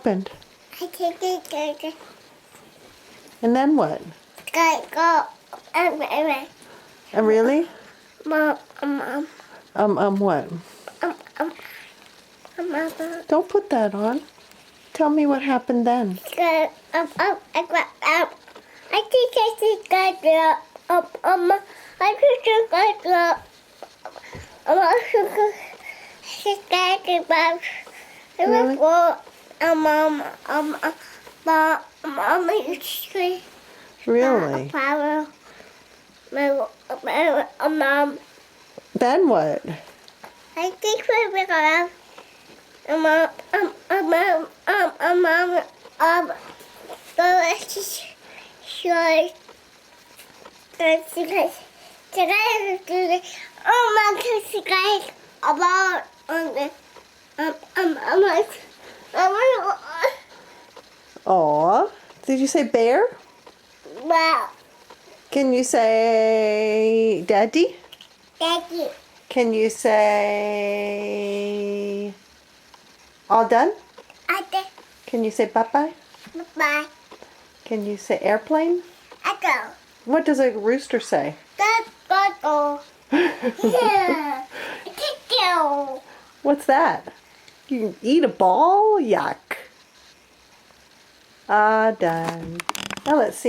happened? I think it's good. And then what? Go. Mom. Really? Mom. What? Mama. Don't put that on. Tell me what happened then. I think it's good. I think it's good. Really? Really? Mom. Then what? I think we're gonna sure. Guys, about Aw. Did you say bear? wow, Can you say daddy? Daddy, Can you say all done? I think Can you say bye-bye? bye. Can you say airplane? I go. What does a rooster say? Go. Yeah. Thank you. What's that? You can eat a ball? Yuck. Ah, done. Now let's see.